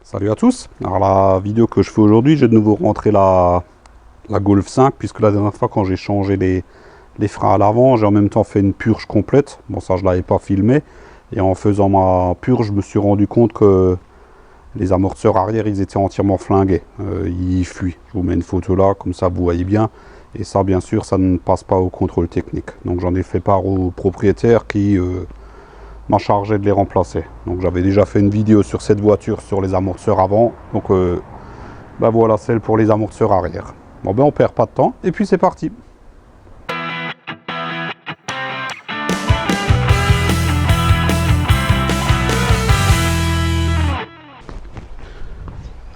Salut à tous. Alors la vidéo que je fais aujourd'hui, j'ai de nouveau rentré la Golf 5 puisque la dernière fois quand j'ai changé les freins à l'avant, j'ai en même temps fait une purge complète. Bon, ça je l'avais pas filmé, et en faisant ma purge, je me suis rendu compte que les amortisseurs arrière ils étaient entièrement flingués, ils fuient. Je vous mets une photo là, comme ça vous voyez bien, et ça bien sûr ça ne passe pas au contrôle technique. Donc j'en ai fait part au propriétaire qui m'a chargé de les remplacer. Donc j'avais déjà fait une vidéo sur cette voiture sur les amortisseurs avant, donc bah voilà celle pour les amortisseurs arrière. Bon ben on perd pas de temps et puis c'est parti.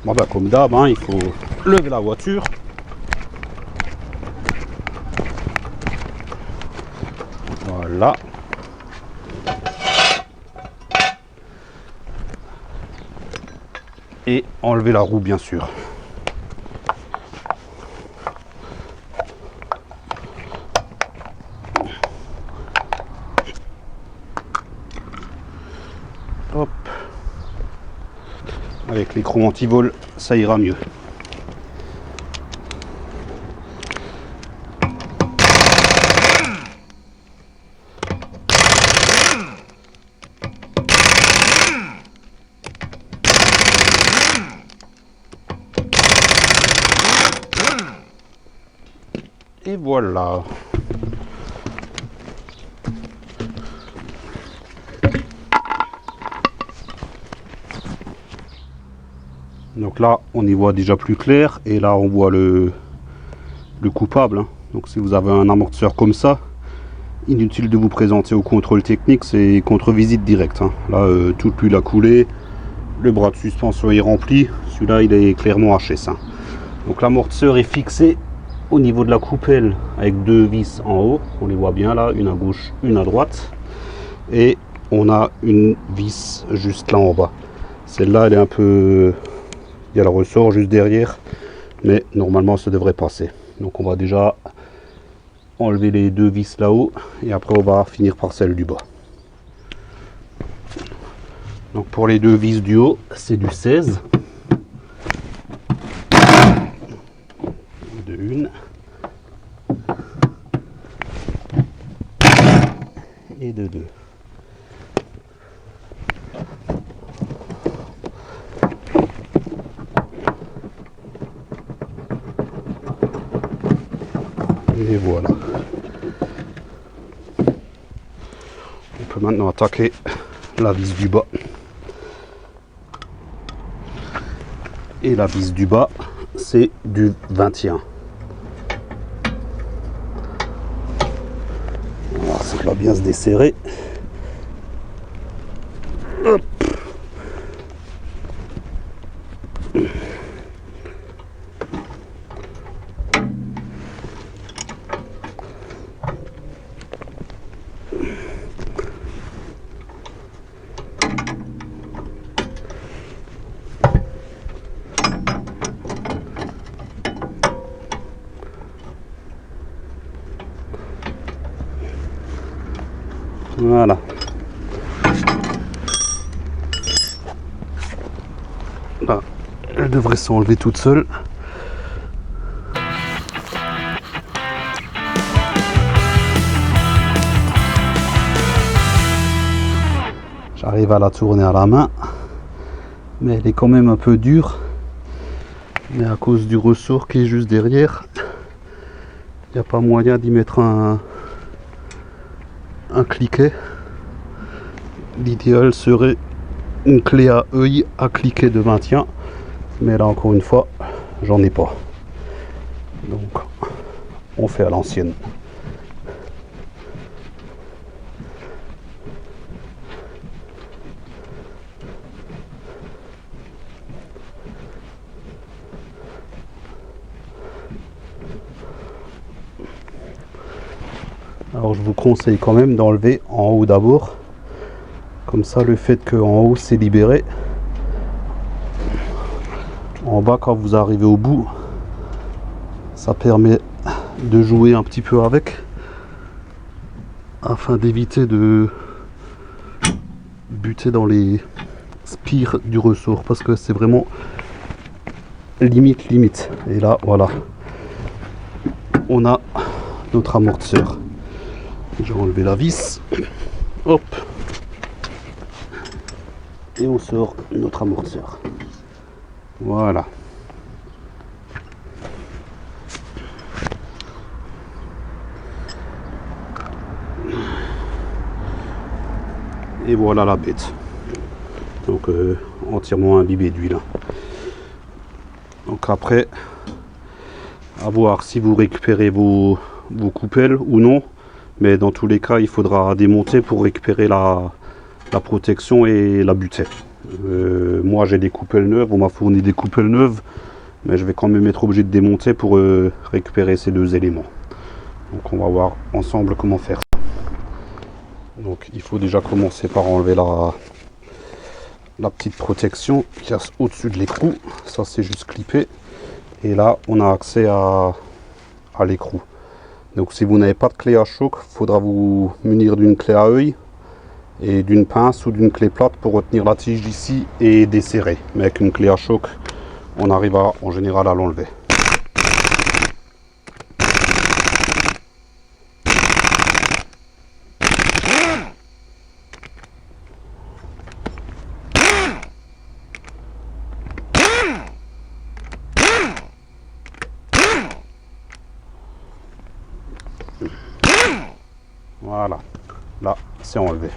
Bon ben comme d'hab, hein, il faut lever la voiture. Voilà. Et enlever la roue bien sûr. Hop. Avec l'écrou anti-vol, ça ira mieux. Et voilà. Donc là, on y voit déjà plus clair. Et là, on voit le coupable. Hein. Donc si vous avez un amortisseur comme ça, inutile de vous présenter au contrôle technique, c'est contre-visite directe. Hein. Là, toute l'huile a coulé. Le bras de suspension est rempli. Celui-là, il est clairement HS. Hein. Donc l'amortisseur est fixé au niveau de la coupelle avec deux vis en haut, on les voit bien là, une à gauche, une à droite, et on a une vis juste là en bas. Celle-là elle est un peu, il y a le ressort juste derrière, mais normalement ça devrait passer. Donc on va déjà enlever les deux vis là-haut et après on va finir par celle du bas. Donc pour les deux vis du haut, c'est du 16. De une. Et de deux. Et voilà. On peut maintenant attaquer la vis du bas. Et la vis du bas, c'est du 21. Alors, ça va bien se desserrer. Hop. Voilà. Là, elle devrait s'enlever toute seule. J'arrive à la tourner à la main, mais elle est quand même un peu dure. Mais à cause du ressort qui est juste derrière, il n'y a pas moyen d'y mettre un cliquet. L'idéal serait une clé à œil à cliquet de maintien, mais là encore une fois j'en ai pas, donc on fait à l'ancienne. Alors je vous conseille quand même d'enlever en haut d'abord, comme ça le fait que en haut c'est libéré, en bas quand vous arrivez au bout ça permet de jouer un petit peu avec afin d'éviter de buter dans les spire du ressort parce que c'est vraiment limite. Et là, voilà, on a notre amortisseur. Je vais enlever la vis. Hop. Et on sort notre amortisseur. Voilà. Et voilà la bête. Donc entièrement imbibée d'huile. Donc après, à voir si vous récupérez vos coupelles ou non. Mais dans tous les cas, il faudra démonter pour récupérer la protection et la butée. Moi j'ai des coupelles neuves, on m'a fourni des coupelles neuves, mais je vais quand même être obligé de démonter pour récupérer ces deux éléments. Donc on va voir ensemble comment faire ça. Donc il faut déjà commencer par enlever la petite protection qui est au-dessus de l'écrou. Ça c'est juste clippé. Et là on a accès à l'écrou. Donc si vous n'avez pas de clé à choc, il faudra vous munir d'une clé à œil et d'une pince ou d'une clé plate pour retenir la tige d'ici et desserrer. Mais avec une clé à choc, on arrive en général à l'enlever. Voilà, là c'est enlevé.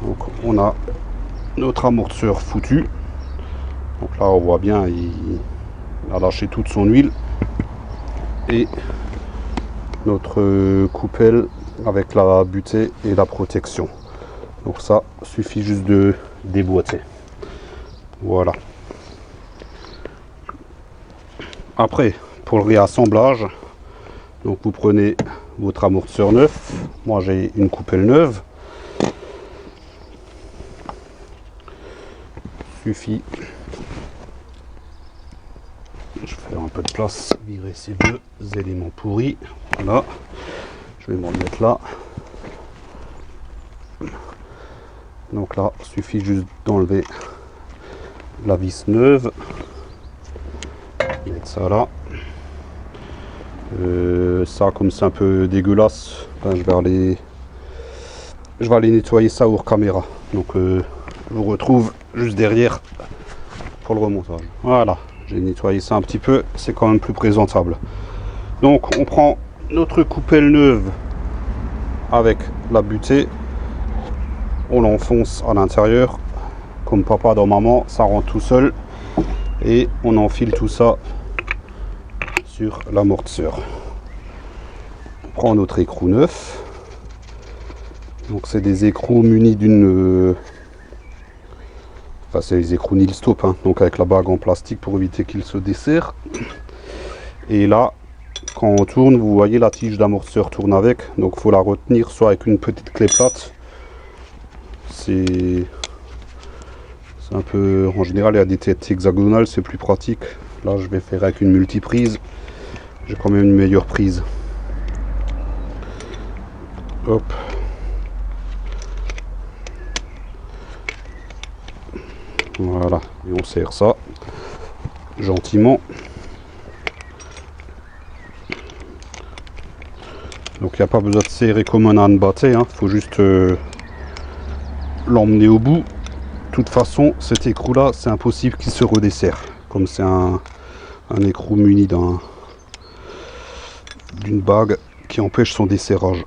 Donc on a notre amortisseur foutu. Donc là on voit bien, il a lâché toute son huile. Et notre coupelle avec la butée et la protection. Donc ça suffit juste de déboîter. Voilà. Après, pour le réassemblage, donc vous prenez votre amortisseur neuf. Moi j'ai une coupelle neuve. Suffit. Je vais faire un peu de place, virer ces deux éléments pourris. Voilà. Je vais m'en mettre là. Donc là, il suffit juste d'enlever la vis neuve. Mettre ça là. Ça, comme c'est un peu dégueulasse, ben, je vais aller nettoyer ça hors caméra. Donc je vous retrouve juste derrière pour le remontage. Voilà, j'ai nettoyé ça un petit peu, c'est quand même plus présentable. Donc on prend notre coupelle neuve avec la butée, on l'enfonce à l'intérieur comme papa dans maman, ça rentre tout seul et on enfile tout ça sur l'amortisseur. On prend notre écrou neuf. Donc c'est des écrous munis d'une enfin c'est les écrous nil stop, hein, donc avec la bague en plastique pour éviter qu'il se desserre. Et là quand on tourne, vous voyez la tige d'amortisseur tourne avec, donc il faut la retenir soit avec une petite clé plate. C'est un peu, en général il y a des têtes hexagonales, c'est plus pratique. Là je vais faire avec une multiprise, j'ai quand même une meilleure prise. Hop. Voilà, et on serre ça gentiment. Donc il n'y a pas besoin de serrer comme un âne batté, hein. Faut juste l'emmener au bout. De toute façon, cet écrou là, c'est impossible qu'il se redessert. Comme c'est un écrou muni d'une bague qui empêche son desserrage.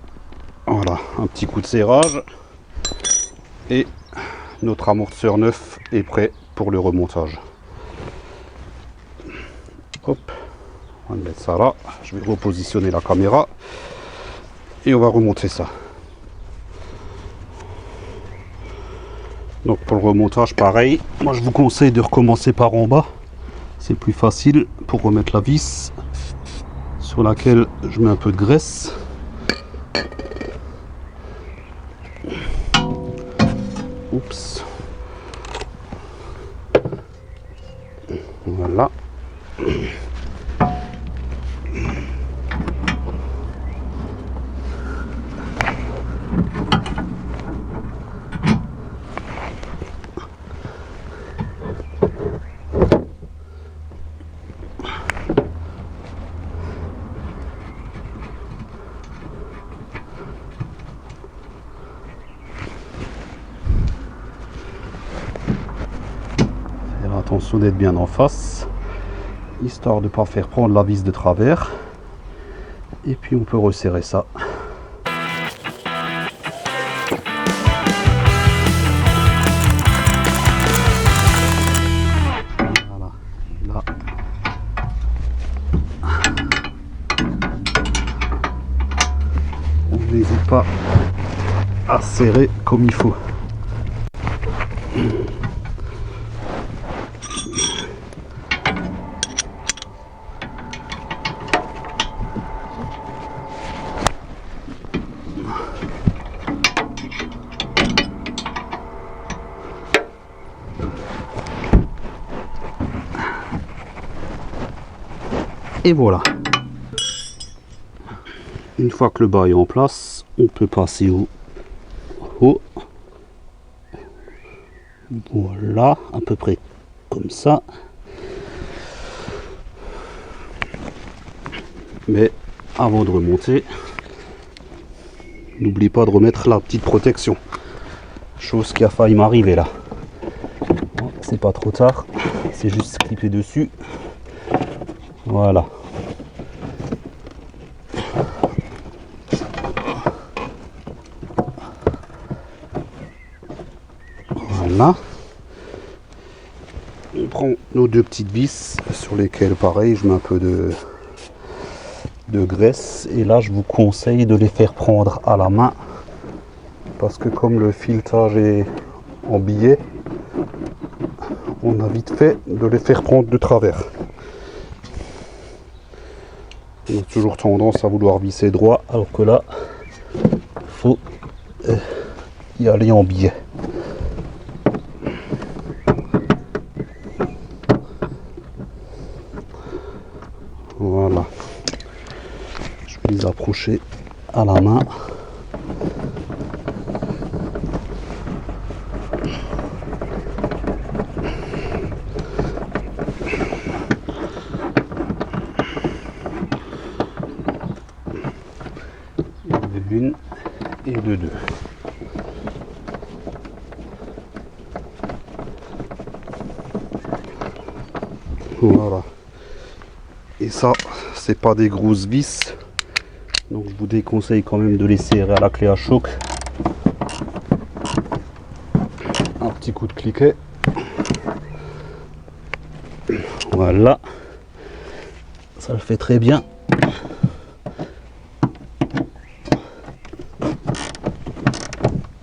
Voilà, un petit coup de serrage. Et notre amortisseur neuf est prêt pour le remontage. Hop, on va mettre ça là. Je vais repositionner la caméra. Et on va remonter ça. Donc pour le remontage pareil, moi je vous conseille de recommencer par en bas, c'est plus facile pour remettre la vis sur laquelle je mets un peu de graisse. Oups. Voilà. attention d'être bien en face, histoire de ne pas faire prendre la vis de travers. Et puis on peut resserrer ça. Voilà, là. On n'hésite pas à serrer comme il faut. Et voilà. Une fois que le bas est en place, on peut passer au haut. Voilà, à peu près comme ça. Mais avant de remonter, n'oublie pas de remettre la petite protection. Chose qui a failli m'arriver là. C'est pas trop tard, c'est juste clipper dessus. Voilà. Voilà. On prend nos deux petites vis sur lesquelles pareil je mets un peu de graisse, et là je vous conseille de les faire prendre à la main parce que comme le filetage est en billet, on a vite fait de les faire prendre de travers. On a toujours tendance à vouloir visser droit, alors que là, faut y aller en biais. Voilà. Je vais les approcher à la main. Une et de deux. Voilà. Et ça, c'est pas des grosses vis, donc je vous déconseille quand même de les serrer à la clé à choc. Un petit coup de cliquet. Voilà. Ça le fait très bien.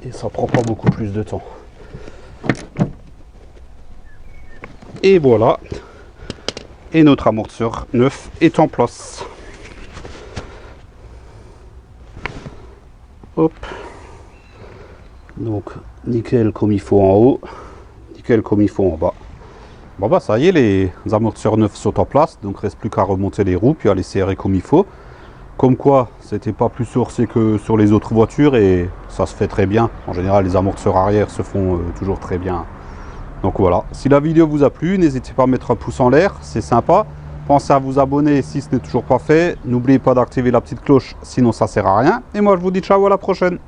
Et ça prend pas beaucoup plus de temps. Et voilà. Et notre amortisseur neuf est en place. Hop. Donc nickel comme il faut en haut, nickel comme il faut en bas. Bon bah ça y est, les amortisseurs neufs sont en place, donc reste plus qu'à remonter les roues puis à les serrer comme il faut. Comme quoi c'était pas plus sourcé que sur les autres voitures et ça se fait très bien. En général les amortisseurs arrière se font toujours très bien. Donc voilà, si la vidéo vous a plu, n'hésitez pas à mettre un pouce en l'air, c'est sympa. Pensez à vous abonner si ce n'est toujours pas fait. N'oubliez pas d'activer la petite cloche, sinon ça sert à rien. Et moi je vous dis ciao, à la prochaine.